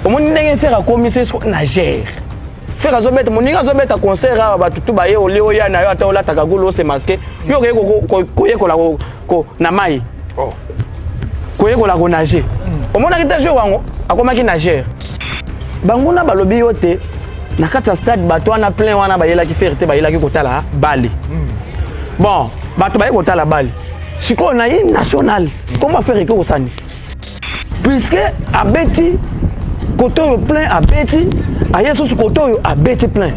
Au monde n'est faire à commissaire nageur. Faire à zobet mon ninga zobet à concert à batutu baye au leo ya na yo ata ola takagolo se masqué. Yo koye ko la ko na mai. Oh. Koye ko la ko nager. Au monde akita jouer wango akomaki nageur. Banguna balobi yo te na kata stade bato wana plein wana bayela ki faire te bayela ki kotala bali. Bon, bato baye kotala bali. Siko na yi national. Comment faire que osani? Puisque abeti koto plein abeti ayeso su koto abeti plein.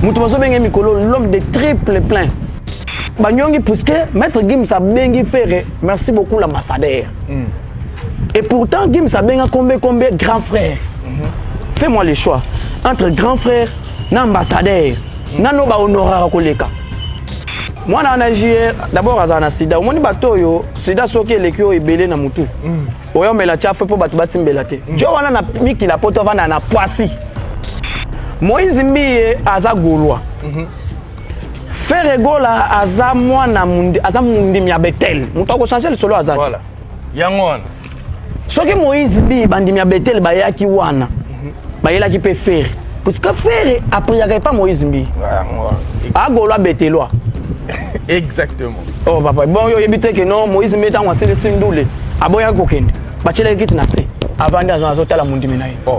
Mutu baso bengi mikolo l'homme de triple plein. Banyongi puisque maître Gims a bengi faire merci beaucoup l'ambassadeur. Et pourtant Gims a bengi combien grand frère. Fais-moi le choix entre grand frère et ambassadeur. Nano ba honorar koleka. Moi na Niger d'abord azana sida. Omoni bato yo sida soki elekio ebele na mutu. Oyo mela chafe po bato batimbela te. Jo wana na miki la poto vana na poisi. Moïse Mbiye aza golwa. Frère Gola aza mwana mundi aza mundi mya Betel. Mutu ko changer le solo azaki. Voilà. Yango wana. Soki Moïse Mbiye bandi mya Betel bayaki wana. Bayelaki pe faire. Parce que faire après il y a pas Moïse Mbiye. Ah golwa Beteloa. Exactement. Oh papa, bon yo yebite que non Moïse Mbiye tangwa sele sindule. Aboya kokende. Bachela kiti na se. Avant d'azo azotala mundi minaye. Oh.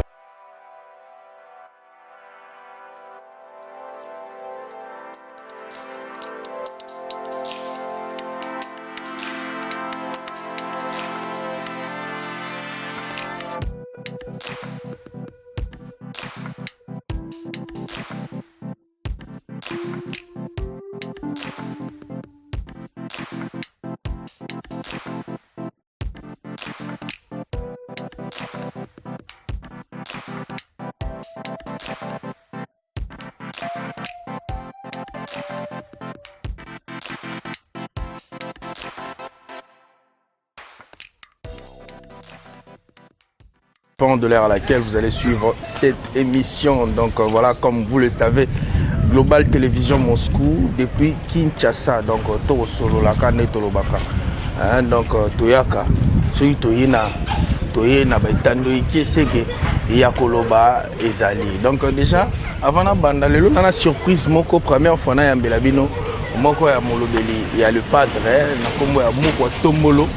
De l'heure à laquelle vous allez suivre cette émission. Donc voilà, comme vous le savez, Global Télévision Moscou depuis Kinshasa. Donc Toro Solo la Kane Tolobaka. Donc Toyaka, celui Toyena Baitando qui c'est que Yakoloba Ezali. Donc déjà avant la bande, le lot surprise moko première fois na Yambelabino moko ya Molobeli, il y a le padre na kombo ya moko Tombolo.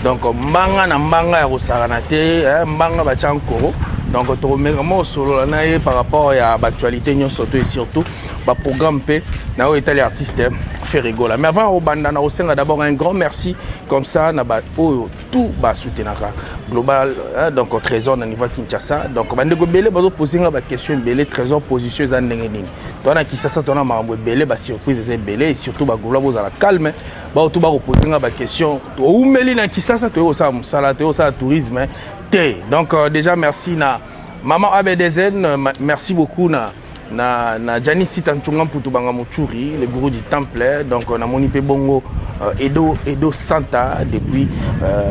Donc mbanga na mbanga ya kosarana te mbanga bacha nkoro donc to vraiment solo na par rapport à l'actualité nyonso et surtout ba programme pe na o état artiste fait rigoler. Mais avant au banda na osenga d'abord un grand merci comme ça na ba tout ba soutenir global donc trésor na niveau Kinshasa. Donc bande go belé bazo poser nga ba question belé trésor position za ndenge nini to na Kinshasa to na mambo belé ba surprise za belé et surtout ba global boza la calme ba to ba poser nga ba question to umeli na Kinshasa to sa musala to sa tourisme te. Donc déjà merci na maman ABDZN, merci beaucoup na Janice Sitanchunga Mputu Banga Muturi, le gourou du temple. Donc on a monipe bongo Edo Santa depuis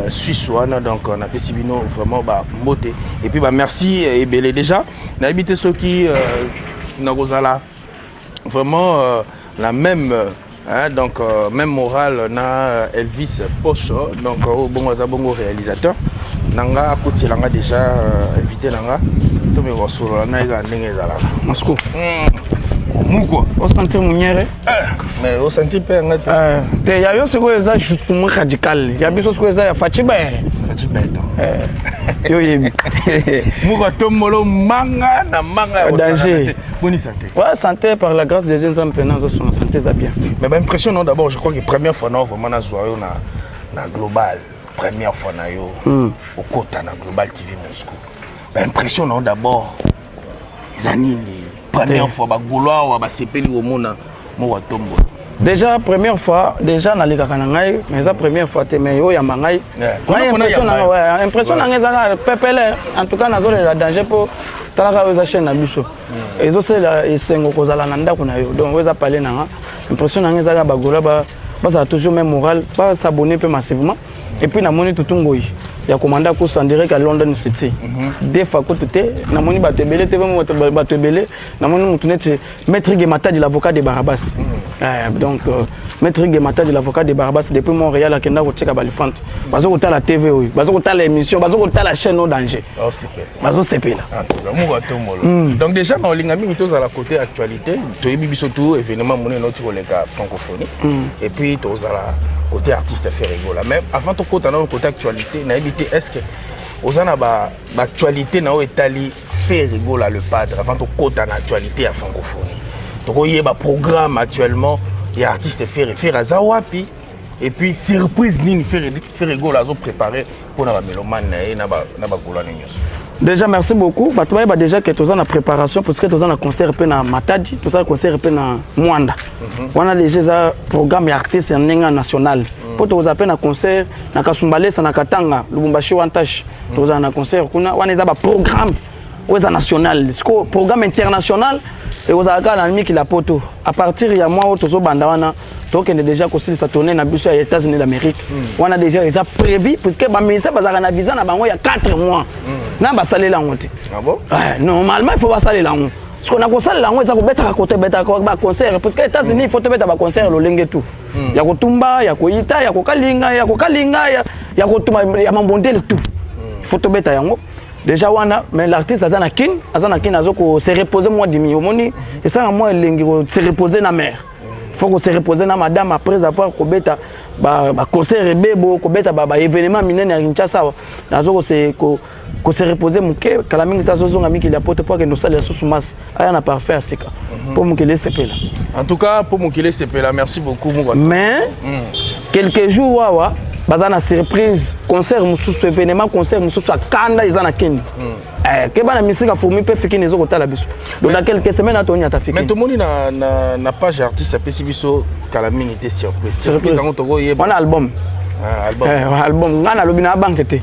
Suisse-Ouane. Donc on a fait Sibino vraiment beauté. Et puis merci et belé déjà. On a habité ceux qui n'ont vraiment la même donc même morale na Elvis Pocho. Donc bongo réalisateur. Nanga Koti Langa déjà invité Nanga. Mais on se Moscou. Mouko. On sentit Mouniere. Mais on sentit pas. Il y a ce que ça justement radical. Il y a des choses que ça Fatiba. Fatiba. Yo yebi. Mouko tomolo manga na manga. Danger. Bonne santé. Ouais, santé par la grâce des jeunes hommes pendant son santé ça bien. Mais l'impression non d'abord je crois que première fois non vraiment na joyeux na global. Première fois na yo au Kota na Global TV Moscou. Impressionnant d'abord. Les années, première fois, déjà, première fois, déjà, dans les Kakanangai, mais la première fois, mais yo yamangai. Impression en tout cas, dans la danger pour la chaîne Nabiso. Et ça, c'est Sengo Kozalananda. Donc, vous avez parlé, impression dans les Agabagola, ça a toujours même moral, pas s'abonner massivement. Et puis, on a monnaie tout le monde. ya commandant course en direct à London City. Des fois côté na moni batebele TV batebele na moni mutunete maître Gemata de l'avocat de Barabas. Donc maître Gemata de l'avocat de Barabas depuis Montréal à Kenda ko tcheka balifante. Bazo ko la TV oui, bazo ko la émission, bazo ko la chaîne au danger. Oh c'est pela. Bazo c'est pela. Donc déjà dans lingami mito à la côté actualité, to yebi biso tout événement moné noti ko leka francophonie et puis to la côté artiste fait rigola. Mais avant de côté dans le côté actualité, est-ce que aux ana ba actualité na o etali fait rigola le padre avant de côté en actualité à francophonie. Donc il y a un programme actuellement, il y a artiste fait Zawapi et puis surprise ni fait rigola zo préparé pour na mélomane na ba golane news. Déjà merci beaucoup. Bah tu vois déjà que tu as la préparation parce que tu as un concert pe na Matadi, tu as un concert pe na Mwanda. On a déjà un programme artiste en langue nationale. Pour tu as un concert na Kasumbale na Katanga, Lubumbashi Wantash. Tu as un concert kuna on a un programme au national, programme international et aux agents qui la poto. À partir de moi au tozo bandawana, donc on est déjà considéré sa tournée na biso aux États-Unis d'Amérique. On a déjà prévu parce que ba ministère bazaka na visa na bango il y a 4 mois. Na ba salé la honte. Ah bon? Normalement il faut pas saler la honte. Ce qu'on a conseillé la honte ça ko beta côté beta ba concert parce que les États-Unis il faut te beta ba concert lo lenge tout. Ya ko tumba, ya ko ita, ya ko kalinga, ya ko tuma ya mambondele tout. Il faut te beta yango. Déjà wana mais l'artiste azana kin azoko se reposer moi demi omoni et ça moi lengi se reposer na mère. Faut que se reposer na madame après avoir kobeta ba concert bebo kobeta ba événement minene ya Kinshasa azoko se ko se reposer muke kala mingi tazozonga miki la pote pour que nous saler sous masse aya na parfait asika pour mukele sepela. En tout cas pour mukele sepela merci beaucoup Mugwato. Mais quelques jours wawa bazana surprise concert mususu événement concert mususu akanda izana kini ke bana misika fourmi pe fiki nezo kotala biso donc dans quelques semaines atoni atafiki mais tout moni na page artiste apesi biso kala mingi te surprise ngo toko yeba on album album ngana lobi na banque te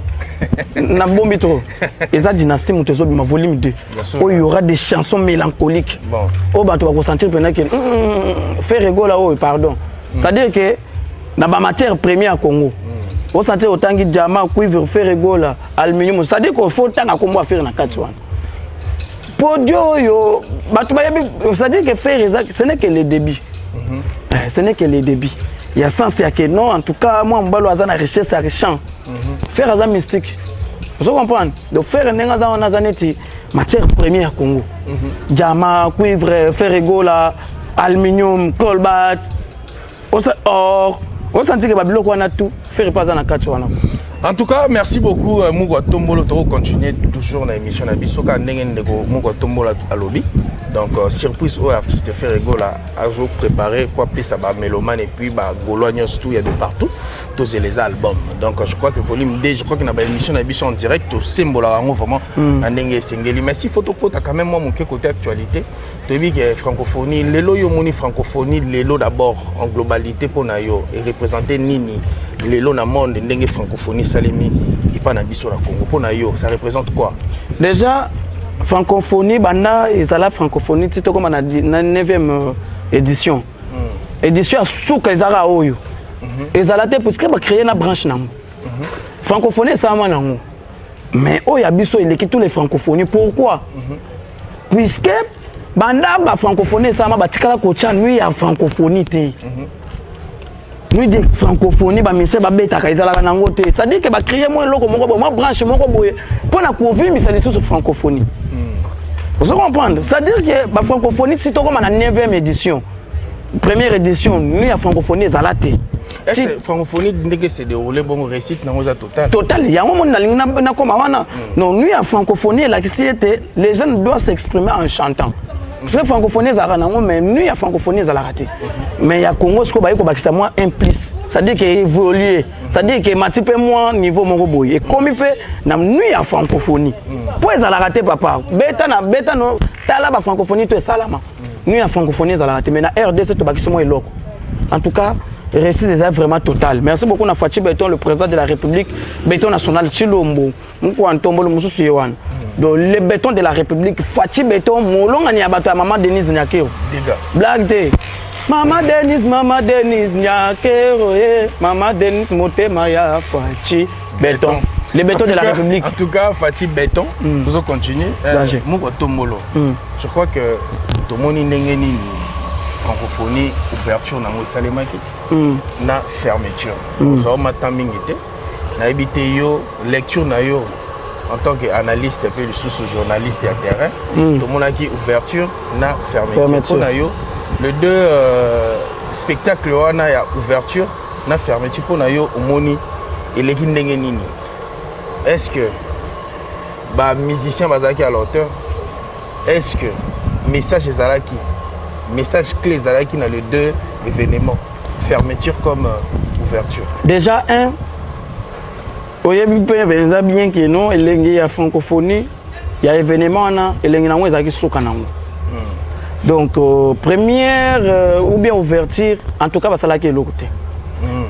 na bombi trop eza dynastie mutezo bima volume 2 où il y aura des chansons mélancoliques bon oh ba to va ressentir pendant que faire rigoler oh pardon c'est à dire que na ba matière première à Congo on sentait autant que diamant cuivre fer rigola aluminium ça dit qu'il faut tant à combo à faire na katwan podio yo batu bayebi ça dit que faire ce n'est que le débit ce n'est que le débit il y a sens il y a que non en tout cas moi mbalo azana richesse à richant faire azan mystique vous comprenez donc faire nenga za on azaneti matière première à Congo diamant cuivre fer rigola aluminium colbert or on sentit que Babylone on a tout faire pas dans la carte. En tout cas, merci beaucoup Mugwato Mbolo to continuer toujours dans l'émission na bisoka ndenge ndeko Mugwato Mbolo à lobby. Donc surprise aux artistes faire rigola à vous préparer pour appeler ça ba mélomane et puis ba golognos tout il y a de partout tous les albums. Donc je crois que volume 2 je crois que na ba émission na biso en direct au symbole vraiment ndenge sengeli merci photo côté quand même moi mon côté actualité. Tu dis que francophonie lelo yo moni francophonie lelo d'abord en globalité pour na yo et représenter nini lelo na monde ndenge francophonie salemi et pas na biso la Congo pour na yo ça représente quoi? Déjà francophonie banda ezala francophonie tito comme na 9e édition édition suka ezala oyo ezala te parce que ba créer na branche nango francophonie ça ma nango mais oyo abiso il est tous les francophonies pourquoi puisque banda ba francophonie ça ma batikala ko tcha nuit ya francophonie te nuit de francophonie ba mise ba beta ka ezala nango te ça dit que ba créer moi loko moko moi branche moko boye pour na ko vivre ça sur francophonie. Vous comprenez? C'est-à-dire que la francophonie, c'est comme la 9e édition. Première édition, nous, la francophonie, c'est la thé. Est-ce que la francophonie, c'est déroulé bon récite dans le total? Total, il y a un moment où non, nous, la francophonie, les jeunes doivent s'exprimer en chantant. Parce que la francophonie, mais nous, la francophonie, c'est la raté. Mais il y a Congo, c'est moins implice. C'est-à-dire qu'il évolue. C'est-à-dire que ma type moins niveau mon robot. Et comme il peut, nous, la francophonie. Pour les raté, papa. Beta no, t'as la francophonie, tu es salama. Nous, la francophonie, c'est la raté. Mais la RDC, tu es moins loco. En tout cas, le récit des œuvres vraiment total. Merci beaucoup à Fachi Beton, le président de la République, Béton national Chilombo. Nous, on tombe le moussou sur donc le béton de la République, Fachi Béton, Moulon Aniabato à Maman Denise Nyakero. Blague de Maman Denise Nyakero, Maman Denise Motemaya Fachi Béton. Les bétons de la République. En tout cas, Fatih Béton, nous allons continuer. Je crois que tout le monde est francophonie, ouverture, na fermeture. Nous avons lecture en tant qu'analyste et journaliste et terrain. Tout le monde a dit ouverture, na fermeture. Les deux spectacles, il y a ouverture, na fermeture. Pour nous, est-ce que les musiciens sont à l'auteur? Est-ce que message clé dans les deux événements, fermeture comme ouverture? Déjà, bien que non, il y a francophonie, il y a événement, il y a donc, première ou bien ouverture, en tout cas, ça là qui est l'autre côté.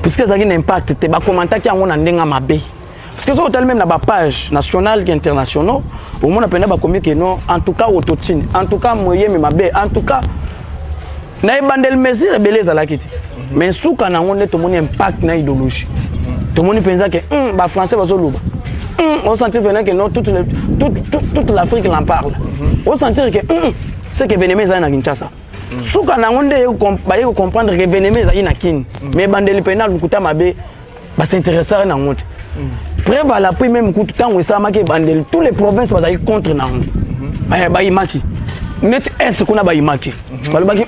Puisque ça a un impact, tu vas commenter qu'il y a un mabé. Parce que ça même dans la page nationale et internationale, au moins on a combien que non, en tout cas autotine, en tout cas moyen mais mabé, en tout cas, na bandel mesure beleza la kiti. Mais sous quand on est tout mon impact na idéologie. Tout le monde pense que bah français va solo. On sentit que non toute l'Afrique l'en parle. On sentit que c'est que Vénémé ça na Kinshasa. Sous quand on est comprendre que Vénémé ça na kin. Mais bandel pénal lukuta mabé bah s'intéresser na honte. Preuve à l'appui même coup tout temps où ça marqué bandel tous les provinces va aller contre na honte. Bah imaki. Net est qu'on a ba imaki. Bah le baki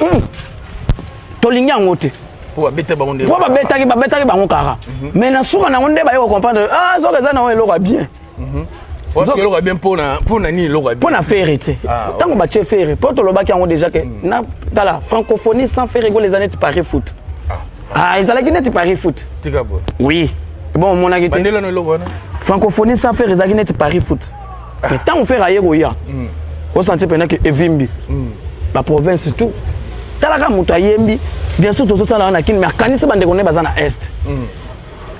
tolinga ngote. Pour bêter ba onde. Pour bêter ba ngokara. Mais na souka na onde ba yo comprendre ah so que ça na on elora bien. Parce que elora bien pour na ni elora bien. Pour na faire hériter. Tant qu'on ba che faire pour to lo baki ngo déjà que na dans la francophonie sans faire rigoler les années de Paris foot. Ah ils allaient net Paris foot. Tikabo. Oui. Bon mon a gité. Bandela no elora. Francophonie sans faire les net Paris foot. Mais tant on fait ailleurs ya. On sentit pendant que Evimbi. La province tout. Talaka mutayembi bien sûr tous ça là na kin mais kanisa bande connaît bazana est.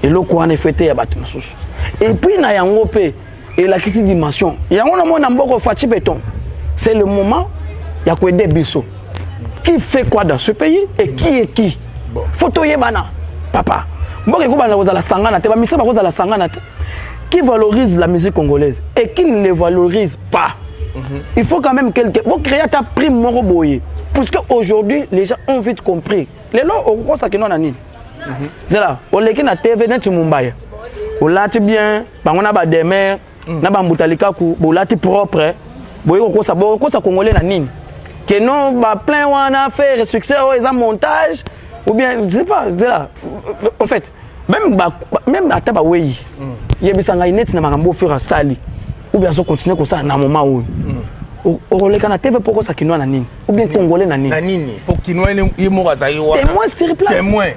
Et le quoi en effet ya batu masusu. Et puis na yango pe et la kisi dimension. Yango na mona mboko Fatih Béton. C'est le moment ya ko aider biso. Qui fait quoi dans ce pays et qui est qui? Bon. Photo yebana papa. Mboko ko bana kozala sangana te ba misa ba kozala sangana te. Qui valorise la musique congolaise et qui ne le valorise pas. Il faut quand même quelqu'un pour créer ta prime moroboye. Parce qu'aujourd'hui, les gens ont vite compris. Les gens ont compris que nous avons. C'est là. On est na TV dans Mumbai. On l'a bien. On a des mers. On a des boutalika. On l'a propre. On a congolais na nini. Que non, plein on a fait succès, ils ont montage. Ou bien, je sais pas. C'est là. En fait, même à Tabaoué, il y a des gens qui ont fait un sali. Ou bien, ils continuent comme ça dans un moment où. On les canne TV pourquoi ça qui noie nani ou bien congolais nani nani pour qui noie il moura zaïwa témoin sur place témoin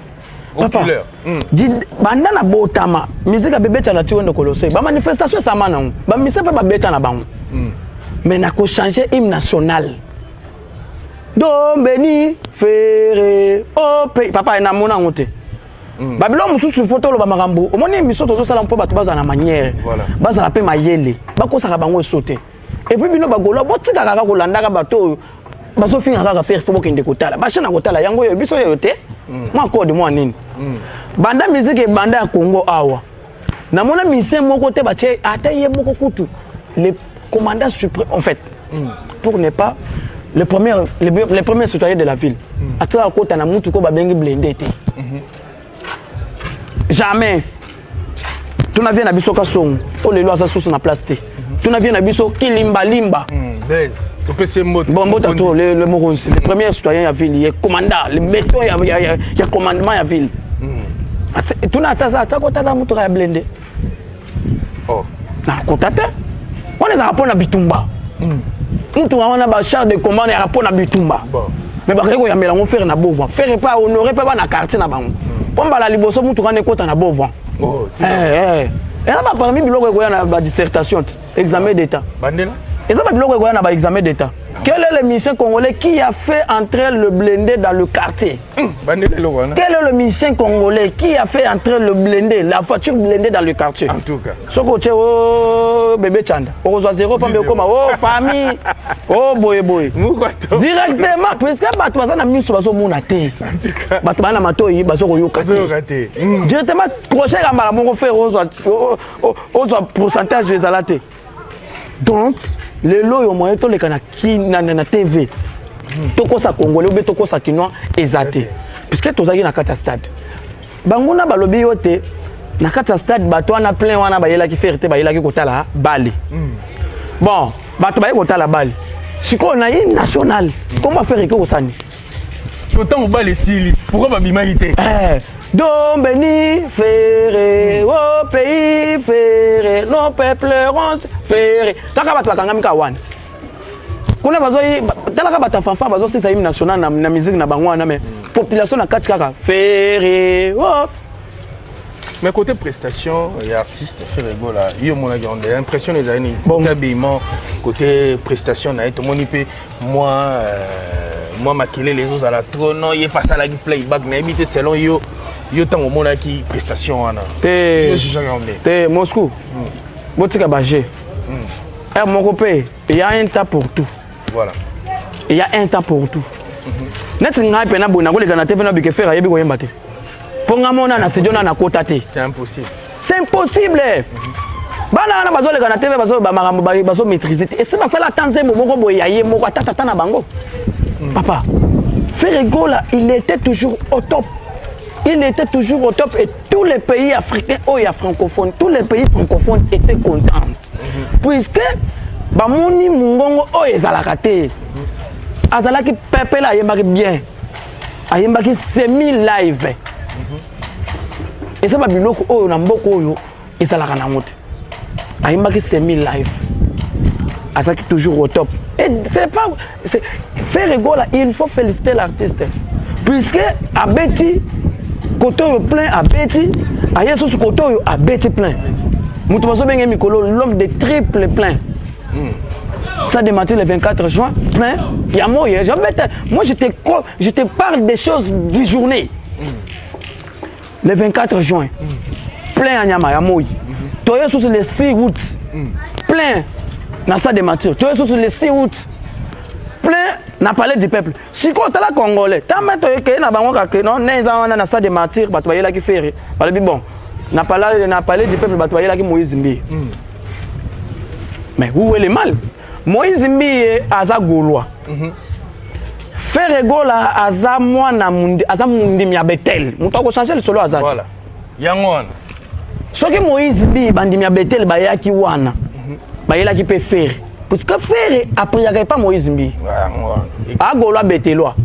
oculaire dit banda na botama musique a bébé tala tiwendo kolosé ba manifestation ça mana ba mise pas ba beta na bango mais na ko changer hymne national Dombeni Ferré au pays papa na mona ngote Babylone mususu photo lo ba makambo omoni misoto zo sala mpo bato baza na manière baza la pe mayele bako saka bango sauter. Et puis bino bagola botika kaka kolanda ka bato baso finga kaka faire faut bokende kotala bachana kotala yango yo biso yo te moi code moi nini banda musique banda ya Congo awa na mona musicien moko te bache ataye moko kutu le commandant suprême en fait pour ne pas les premiers citoyens de la ville atala kota na mutu ko babengi blindé te jamais tu n'as na biso ka song o le loisa sous na place te tu n'as na biso kilimba limba base to pese mot bon tato le moronzi les premiers citoyens ya ville les commandant les béton ya commandement ya ville tu n'as ta kota ta mutu ya blindé oh na kota te on est rapport na bitumba mutu wana ba char de commande ya rapport na bitumba mais ba reko ya melango faire na Beauvoir faire pas honorer pas na quartier na bango pomba la liboso mutu kana kota na Beauvoir oh et là parmi biloko ko ya na ba dissertation examen d'état bandela et ça ba biloko ko ya na ba examen d'état Quel est le musicien congolais qui a fait entrer le blindé dans le quartier? Quel est le musicien congolais qui a fait entrer le blindé, la voiture blindée dans le quartier? En tout cas. Soko oh bébé Chanda. Oh zéro pas comme oh famille. Oh boy boy. Directement parce que bato bazana miso bazo mona te. En tout cas. Bato bana matoyi bazo koyoka te. Directement crochet kambala moko faire aux pourcentage des alaté. Donc les lois au moyen to les kana ki na TV. Toko sa congolais ou toko sa kinois ezate. Puisque tozaki na kata stade. Banguna balobi yote na kata stade bato wana plein wana bayela ki faire te bayela ki kotala bali. Bon, bato bayela kotala bali. Siko na yi national. Comment faire que osani? Autant au bal sili. Pourquoi ba bimalité? Don béni ferré au pays ferré nos peuples ferré. Taka bato bakangami ka wana. Kuna bazoi talaka bata fanfa bazo sisa hymne national na musique na bangwana mais population na kati kaka ferré. Mais côté prestation et artiste Ferrego là, yo mon a impression les années côté habillement, côté prestation na tout monde peut moi maquiller les autres à la trop non, il est pas ça la playback mais habiter selon yo tant au monde qui prestation wana. Te Moscou. Botika bagé. Mon copain, il y a un temps pour tout. Voilà. Il y a un temps pour tout. Net ngai pena bona ko le kana te pena bi ke faire yebi ko yembate. C'est impossible. C'est impossible. Bana na bazo le kana TV bazo ba makambo bazo maîtriser. Et c'est pas ça la tanze moko boyaye moko tata na bango. Papa, Ferrego là, il était toujours au top. Il était toujours au top et tous les pays africains francophones, tous les pays francophones étaient contents. Puisque bamoni mungongo o ezalakate. Azalaki pepe la yembaki bien. Ayembaki semi live. Et ça va bien loco oh na mboko oyo et ça la kana mote. Ayembaki semi live. Azaki toujours au top. Et c'est pas c'est Ferrego là, il faut féliciter l'artiste. Puisque abeti koto plein abeti, ayeso su koto a beti plein. Mutu baso benga mikolo l'homme de triple plein. Ça démentit le 24 juin plein. Il y a moi je te parle des choses du journée. Le 24 juin, plein à Nyama, à Moui. Toi, sur le 6 août, plein dans sa démentir. Toi, sur le 6 août, plein dans le palais du peuple. Si tu es là, Congolais, tu as mis na bango que non, na sa démentir, tu vas y aller qui faire. Bon, na palais du peuple, tu vas y aller qui Moïse Mbi. Mais où est le mal? Moïse Mbi est à Gaulois. Ferrego la aza mwana mundi aza mundi mya Betel. Muto ko changer le solo azaki. Voilà. Yangwana. Soki Moïse bi bandi mya Betel bayaki wana. Bayela ki pe faire. Parce que faire après yaka pas Moïse bi. A Gaulois Betelois.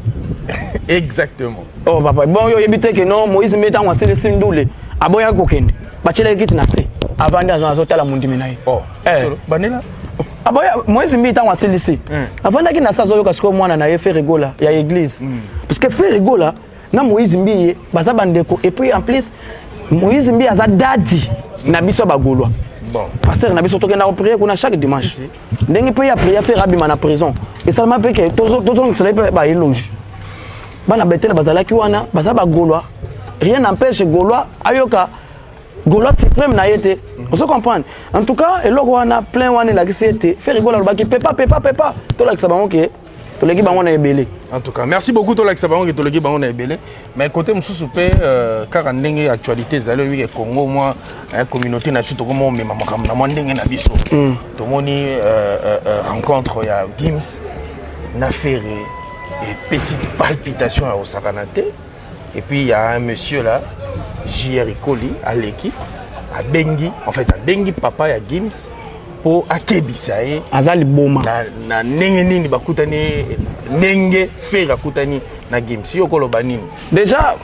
Exactement. Oh papa, bon yo yebite que non Moïse bi tangwa sele sindule. Aboya ko kende. Bachela kiti na se. Avant d'azo la mundi minayi. Oh. Solo banela. Aboya Moïse mbi tangwa selisi. Avant daki na sazo yo kasiko mwana na ye Ferrego la ya église. Parce que Ferrego la na Moïse mbi baza bandeko et puis en plus Moïse mbi aza dadi na biso ba Gaulois. Bon. Pasteur na biso tokenda prier kuna chaque dimanche. Ndenge pe ya prier faire abima na prison. Et seulement pe que tozo cela ba éloge. Bana Betel bazala ki wana baza ba Gaulois. Rien n'empêche Gaulois ayoka Gaulois suprême na yete. On se comprend. En tout cas, et là on a plein wana la qui c'était Ferrego la baki pepa. To la sabango ke to legi bango na ebele. En tout cas, merci beaucoup to la sabango ke to legi bango na ebele. Mais côté mususu pe car ndenge actualité zalo wi Congo moi communauté na biso to comme mema makambo na ndenge na biso. To moni rencontre ya Gims na Ferré et petite palpitation à Osakanate. Et puis il y a un monsieur là J.R. Ikoli à l'équipe, à Bengi, en fait à Bengi papa ya Gims pour akebisaye azali boma na nenge nini bakutani nenge fera kutani na Gims yo koloba nini. Déjà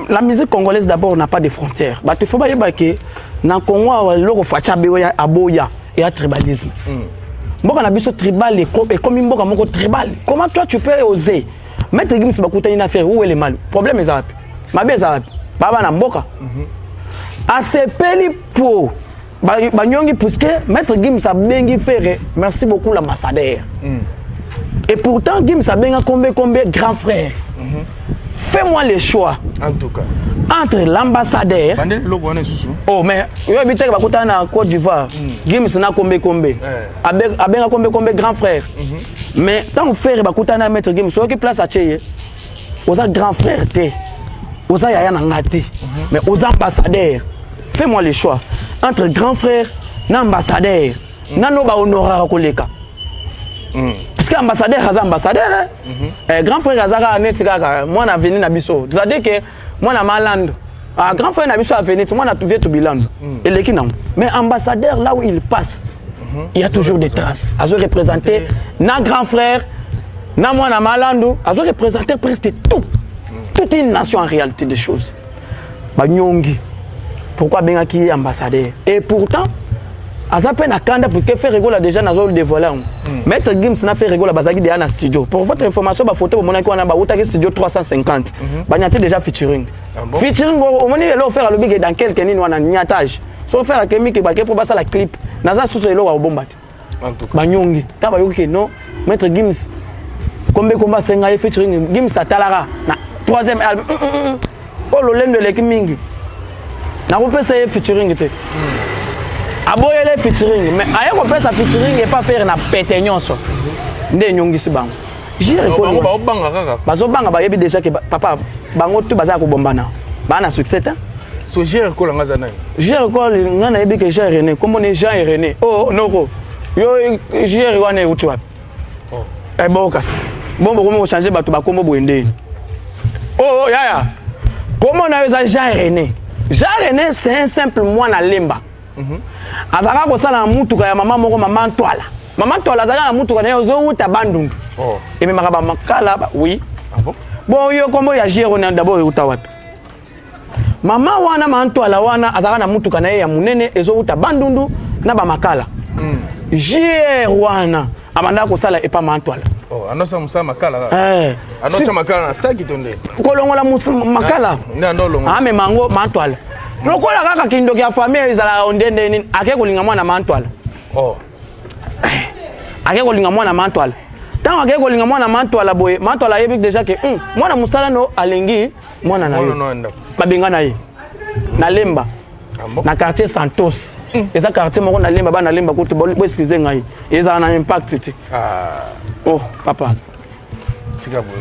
la musique congolaise d'abord n'a pas de frontières. Bah tu faut pas dire que na Congo loko facha beya aboya et à tribalisme. Mboka na biso tribal et comme mboka moko tribal. Comment toi tu peux oser mettre Gims bakutani na faire où est le mal? Problème est arabe. Ma bien arabe. Baba na mboka. Asepeli po banyongi puisque maître Gims a bengi faire merci beaucoup l'ambassadeur. Et pourtant, Gims a bien combien grand frère. Fais-moi le choix. En tout cas. Entre l'ambassadeur. Oh, mais il y a en Côte d'Ivoire. Gims n'a combien. A bien combien grand frère. Mais tant que frère va mettre Gims, sur quelle place à Tchéye? Aux grand frère, aux yaya nangati. Mais aux ambassadeurs. Fais-moi le choix. Entre grand frère et ambassadeur. Nano ba honorar koleka. Parce que ambassadeur c'est ambassadeur. Grand frère azaka netika moi na venu na biso. C'est-à-dire que moi na malande. Grand frère na biso a venu, moi na trouvé to bilan. Et leki na. Mais ambassadeur là où il passe, il y a toujours des traces. Azo représenter na grand frère, na moi na malando, azo représenter presque tout. Toute une nation en réalité des choses. Ba nyongi. Pourquoi bien qui ambassadeur? Et pourtant Azape na kanda parce que fait rigolo déjà na zone de volant. Maître Gims na fait rigolo bazaki déjà na studio. Pour votre information ba photo mon ko na ba utaki studio 350. Ba nyate déjà featuring. Featuring au moni le faire le big dans quelques nini wana nyatage. So faire que miki ba ke pour basa la clip. Na za sous le wa bombati. En tout cas. Ba nyongi. Ta ba yoki non. Maître Gims combien combat senga featuring Gims atalara na troisième album. Oh le lendo le mingi. Na ko pesa featuring te. Aboyele featuring mais aye ko pesa featuring et pas faire na pété nyonso ndé nyongisi bango jire ko ba banga kaka bazo banga ba yebi déjà que papa bango tu baza ko bombana ba na succès ta so jire ko langa zana jire ko ngana yebi que Jean René comme on est Jean René oh noko yo jire wana uti wapi oh e bokas bombo comme changer bato ba kombo boende oh yaya comment on a Jean René c'est un simple moine à lemba. Azaka ko sala mutuka ya mama moko mama Ntwala. Mama Ntwala azaka na mutuka na yo zo uta bandundu. Oh. Et me makaba makala ba oui. Ah bon? Bon yo kombo ya jero na d'abord uta wapi. Mama wana mama Ntwala wana azaka na mutuka na ya munene ezo uta bandundu na ba makala. Jero wana abanda ko sala epa mama Ntwala. Oh, anosa musa makala. Anosa makala na saki tonde. Kolongola makala. Ndolo. Me mango mama Ntwala. Lokola kaka kindo kia famille ezala ondende nini ake kolinga mwana mantwala. Oh. Ake kolinga mwana mantwala. Tant ake kolinga mwana mantwala boye, mantwala yebi déjà que mwana musala no alengi mwana na yo. Ba benga na ye. Na Lemba. Na quartier Santos. Eza quartier moko na Lemba ba na Lemba ko to bo excuse ngai. Eza na impact ti. Ah. Oh, papa.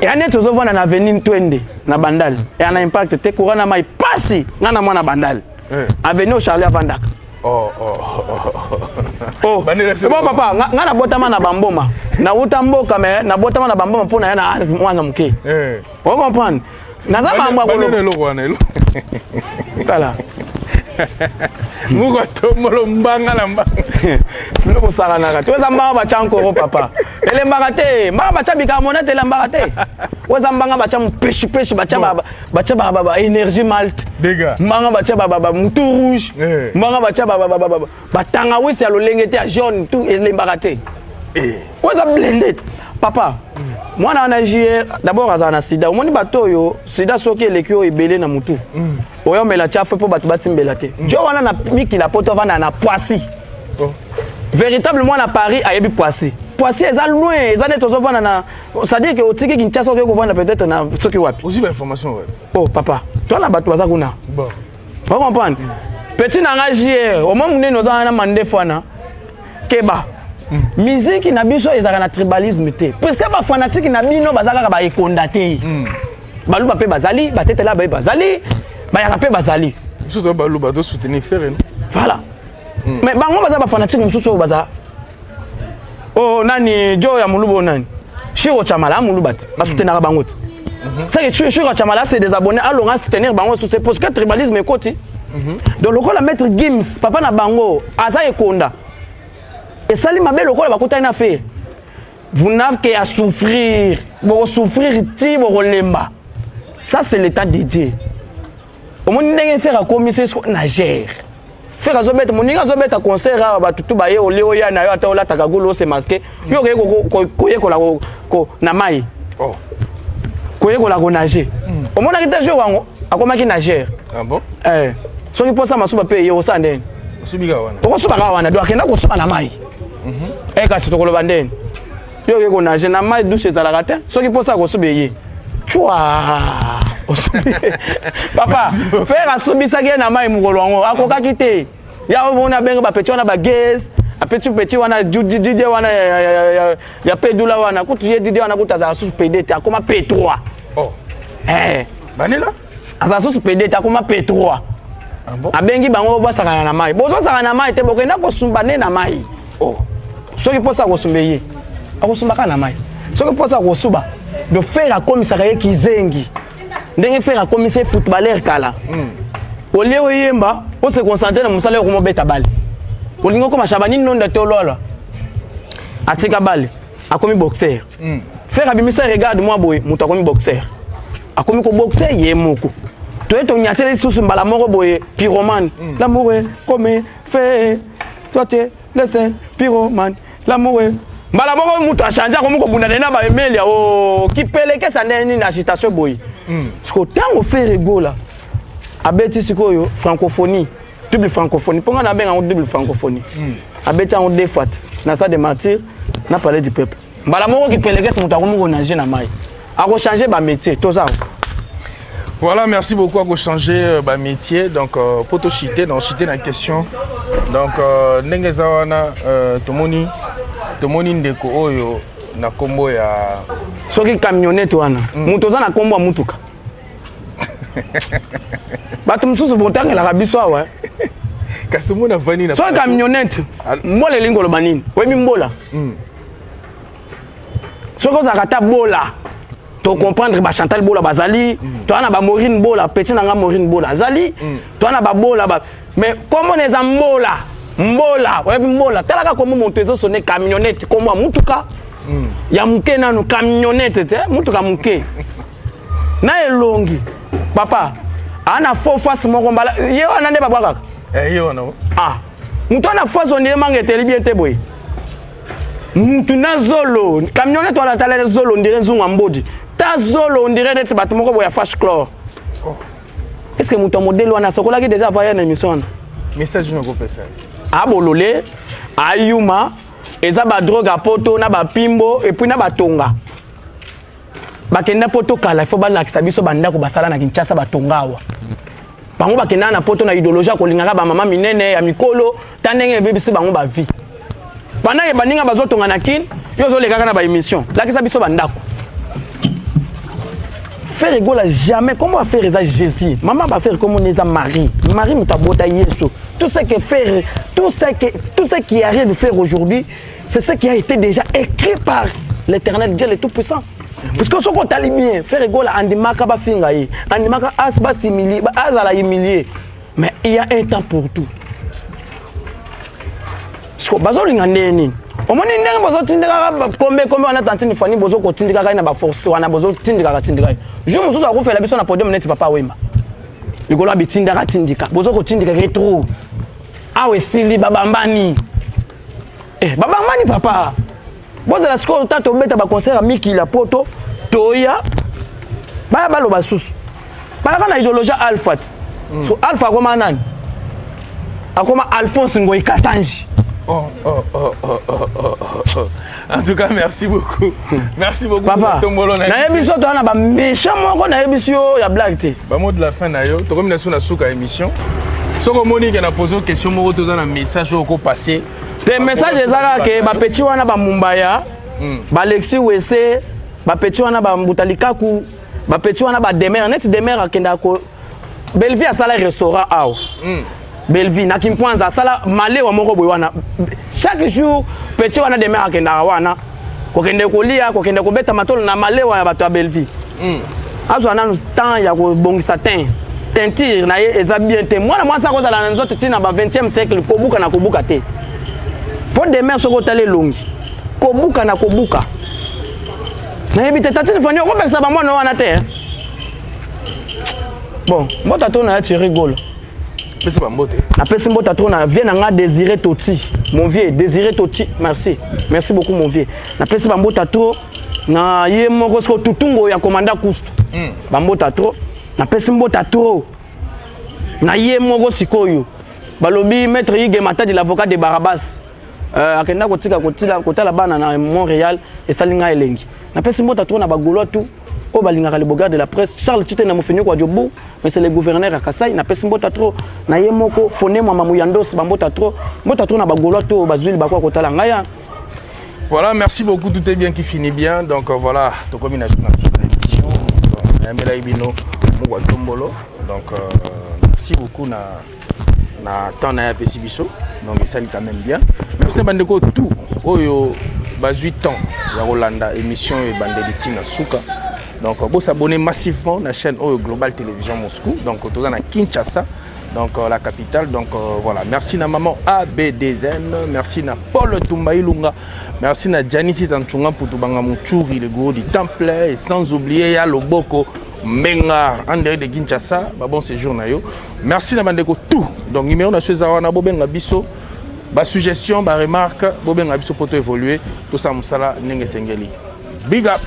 Et ane tozovana na avenue Twende na Bandal. Et ana impact te courant na mai pasi ngana mwana Bandal. Avenue Charlie Avandaka. Oh. Oh. Bon papa, ngana botama na bamboma. Na utamboka me na botama na bamboma pona yana mwana muke. On comprend. Na za bamba ko lo. Kala. Muko to molo mbanga na mbanga. Ndoko sala na ka. Weza mbanga ba chanko papa. Ele mbanga te, mbanga ba chabika monete le mbanga te. Weza mbanga ba cham peshi ba chaba ba énergie malt. Dega. Mbanga ba chaba ba mutu rouge. Mbanga ba chaba ba tanga wisi ya lolengete ya jaune tout ele mbanga te. Weza blended. Papa. Mwana na JR d'abord azana sida. Omoni bato yo sida soki elekio ebele na mutu. Oyo mela chafe po bato batimbela te. Jo wana na miki la poto vana na Poissy. Véritablement na Paris ayebi Poissy. Poissy eza loin, eza net ozovana na c'est-à-dire que otiki Kinshasa oke ko vana peut-être na soki wapi. Aussi information ouais. Oh papa, toi la bato baza kuna. Bon. Vous comprenez? Petit na JR, au moment où nous avons mandé fana keba. Musique na biso ezaka na tribalisme te. Parce que ba fanatique na bino bazaka ba ekonda te. Baluba pe bazali, batete la ba bazali, ba yaka pe bazali. Surtout baluba do soutenir faire. Voilà. Mais bango baza ba fanatique mususu baza. Oh nani Jo ya mulubo nani? Shiro Chamala muluba te. Ba soutenir bango te. C'est que Shiro Chamala c'est des abonnés allons soutenir bango sur parce que tribalisme est côté. Donc le la maître Gims, papa na bango, aza ekonda. Et ça, les mabés, vous n'avez qu'à souffrir. Vous souffrir, vous lemba. Ça, c'est l'état de Dieu. Au moins, vous faire un commissaire nageur. Faire un zobet, mon nigga zobet un concert, tout baye, au léo ya na yo ata ola takagolo se masqué. Yo koye ko na mai. Oh. Koye ko la ko nager. Au moins, na kita jouer wango, akoma ki nageur. Ah bon? So ki posa masuba pe yo sandene. Subiga wana. Oko suba ka wana, do akenda ko suba na mai. Kasi tokolo bandeni. yo ke ko nager na mai douche za la raté soki posa ko subeye chwa papa faire asubisa ke na mai mukolo ngo akoka kite ya ona benga ba petit wana ba gaze a petit wana Didier wana ya pedula wana kutu ye Didier wana kutaza susu pedete akoma P3 oh banela asa susu pedete akoma P3 ah bon abengi bango basakana na mai bozo sakana na mai te bokenda ko sumbane na mai oh soki posa ko sumbeye akosumba na mai soki posa ko suba de faire comme ça kaya kizengi ndenge faire comme ça footballeur kala olie oyemba o se concentrer na musala ko mobeta bali olingo ko mashabani nonda te olola atika bali akomi boxeur faire abimisa regarde moi boy muto akomi boxeur akomi ko boxeur yemoko to eto nyatele susu mbala moko boy pyromane l'amour est comme fait toi tu laisse pyromane l'amour est mbala moko muto a changer ko bunda na ba email o ki peleke sa neni na agitation boy parce que tango fait rigola abeti sikoyo francophonie double francophonie ponga na benga double francophonie abeti en deux fois na ça de martyr na parler du peuple mbala moko ki peleke sa muto ko nager na mai a ko changer ba métier tout ça. Voilà, merci beaucoup à changer bah, métier. Donc, pour te citer, la question. Donc, Nengezawana, Tomoni Ndeko Oyo, na kombo ya. Soki camionnette wana, mutoza na kombo ya mutuka. Batu msusu botanga la kabiso wa. Kasi mona vani na. Soki camionnette, mbola lingo lo banini. Webi mbola. Soki za kata bola. To comprendre ba Chantal Bola bazali to ana ba Maureen Bola petit nanga Maureen Bola zali to ana ba Bola ba mais comment les ambola mbola webi mbola talaka comme montezo sonné camionnette comme mutuka ya muke nanu camionnette te mutuka muke na elongi papa ana fo face moko mbala ye wana nde babaka ye wana ah mutu ana face on dirait mangeteli bien te boy mutu na zolo camionnette wala tala zolo on dirait zunga mbodi ta zolo on dirait net bato moko boya flash chlore est-ce que mutu modèle wana sokola ki déjà va na émission message no ko pesa a bololé ayuma eza ba drogue a poto na ba pimbo et puis na ba tonga bakenda poto kala faut ba lakisa biso banda ko basala na Kinshasa ba tonga wa bango bakenda na poto na idéologie ko lingaka ba mama minene ya mikolo tandenge bebisi bango ba vie bana ye baninga bazotonga na kin yo zo lekaka na ba émission lakisa biso bandako faire rigola jamais comment va faire ça Jésus maman va faire comme on est Marie mutabota Yesu tout ce qui arrive de faire aujourd'hui c'est ce qui a été déjà écrit par l'Éternel Dieu le Tout-Puissant parce que ce qu'on t'a bien faire rigola andimaka ba finga yi andimaka asba simili azala humilier mais il y a un temps pour tout ce bazo linga ndeni omoni ndenge bazo tindika kombe wana tantini fani bozo ko tindika kai na ba force wana bozo tindika je mususu akufela biso na podium net papa wema likolo bitindaka tindika bozo ko tindika ke trop awe sili babambani babambani papa bozo la score tato beta ba concert a miki la poto toya ba balo basusu ba kana idéologie alpha so alpha koma nani akoma Alphonse Ngoyi Katanji. En tout cas, merci beaucoup. Merci beaucoup. Papa, na émission to na ba méchant moko na émission ya blague té. Ba mot de la fin na yo, to comme na suka émission. Soko Monique na poser question moko to na message ko passer. Te message ezaka ke ba petit wana ba Mumbaya, ba Alexis Wese, ba petit wana ba Mbutalikaku, ba petit wana ba Demer, net Demer akenda ko Belleville a sala restaurant aw. Belleville na Kimpwanza sala male wa moko boy wana chaque jour petit wana Demer akenda wana ko kende ko lia ko kende ko beta matolo na male wa bato ya Belleville azo na temps ya ko bongisa teinture na ye eza bien te mwana mwasa ko zala na nzoto tina ba 20e siècle ko buka na ko buka te po Demer soko tale longi ko buka na ko buka na yebite tatine fanyo ko pesa ba mwana wana te bon mbota to na ti rigolo. Appelle Mbota Trona, viens à Désiré Toti, mon vieux, Désiré Toti, merci beaucoup mon vieux. Appelle Mbota Tro, na yé moko tutungo ya commanda Kustu. Mbota Tro, appelle Mbota Tro, na yé moko sikoyo. Balobi maître Yige Matadi l'avocat de Barabas. akenda kotika kotala bana na Montréal et salinga elengi na pesi mbota to na bagolo tout o balingaka le bogard de la presse Charles Tite na mofenyo kwa Djobu mais c'est le gouverneur à Kasai na pesi mbota trop na yemoko fone mwa mamuyandos ba mbota trop na bagolo to bazuli bakwa kotala ngaya. Voilà, merci beaucoup, tout est bien qui finit bien. Donc voilà, to combination de l'émission. Donc merci beaucoup na temps na yapesi biso. Donc ça lui quand même bien. Merci bandeko tout oyo bas 8 ans ya Rolanda émission et bandeli tina suka. Donc vous s'abonner massivement à la chaîne Global Télévision Moscou. Donc tout dans Kinshasa, donc la capitale. Donc voilà, merci na maman ABDZN, merci na Paul Tumbailunga, merci na Janice Tanchunga pour tout banga Muturi le gros du temple et sans oublier ya Loboko Menga en direct de Kinshasa. Bon séjour na yo. Merci na bandeko tout. Donc numéro na Suezawa na bobenga biso. Ba suggestion, ba remarque, bobenga biso pour évoluer. Tout ça musala nenge sengeli. Big up.